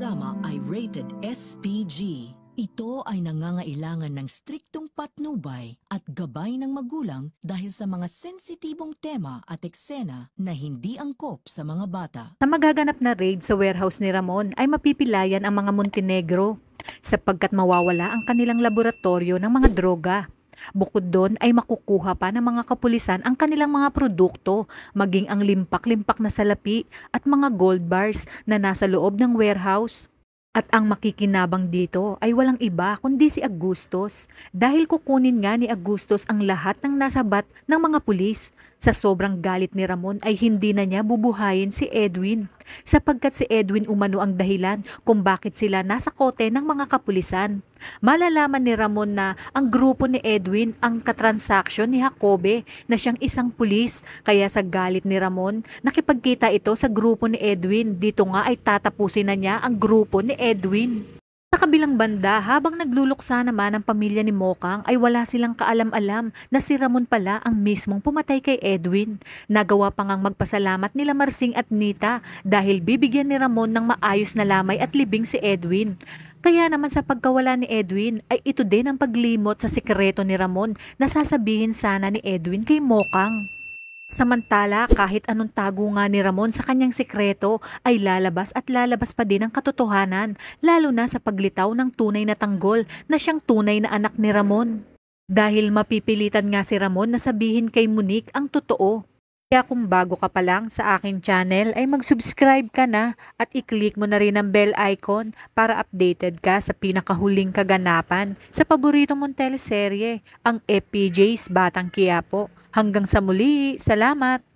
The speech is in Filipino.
programa ay rated SPG. Ito ay nangangailangan ng striktong patnubay at gabay ng magulang dahil sa mga sensitibong tema at eksena na hindi angkop sa mga bata. Sa magaganap na raid sa warehouse ni Ramon ay mapipilayan ang mga Montenegro sapagkat mawawala ang kanilang laboratorio ng mga droga. Bukod doon ay makukuha pa ng mga kapulisan ang kanilang mga produkto, maging ang limpak-limpak na salapi at mga gold bars na nasa loob ng warehouse. At ang makikinabang dito ay walang iba kundi si Agustos dahil kukunin nga ni Agustos ang lahat ng nasabat ng mga pulis. Sa sobrang galit ni Ramon ay hindi na niya bubuhayin si Edwin sapagkat si Edwin umano ang dahilan kung bakit sila nasa kote ng mga kapulisan. Malalaman ni Ramon na ang grupo ni Edwin ang katransaksyon ni Jacobe na siyang isang pulis, kaya sa galit ni Ramon nakipagkita ito sa grupo ni Edwin. Dito nga ay tatapusin na niya ang grupo ni Edwin. Sa kabilang banda, habang nagluluksa naman ang pamilya ni Mokang ay wala silang kaalam-alam na si Ramon pala ang mismong pumatay kay Edwin. Nagawa pa ngang magpasalamat nila Marsing at Nita dahil bibigyan ni Ramon ng maayos na lamay at libing si Edwin. Kaya naman sa pagkawala ni Edwin ay ito din ang paglimot sa sikreto ni Ramon na sasabihin sana ni Edwin kay Mokang. Samantala, kahit anong tago nga ni Ramon sa kanyang sikreto ay lalabas at lalabas pa din ang katotohanan, lalo na sa paglitaw ng tunay na tanggol na siyang tunay na anak ni Ramon. Dahil mapipilitan nga si Ramon na sabihin kay Monique ang totoo. Kaya kung bago ka pa lang sa aking channel ay mag-subscribe ka na at i-click mo na rin ang bell icon para updated ka sa pinakahuling kaganapan sa paborito mong teleserye, ang FPJ's Batang Quiapo. Hanggang sa muli, salamat!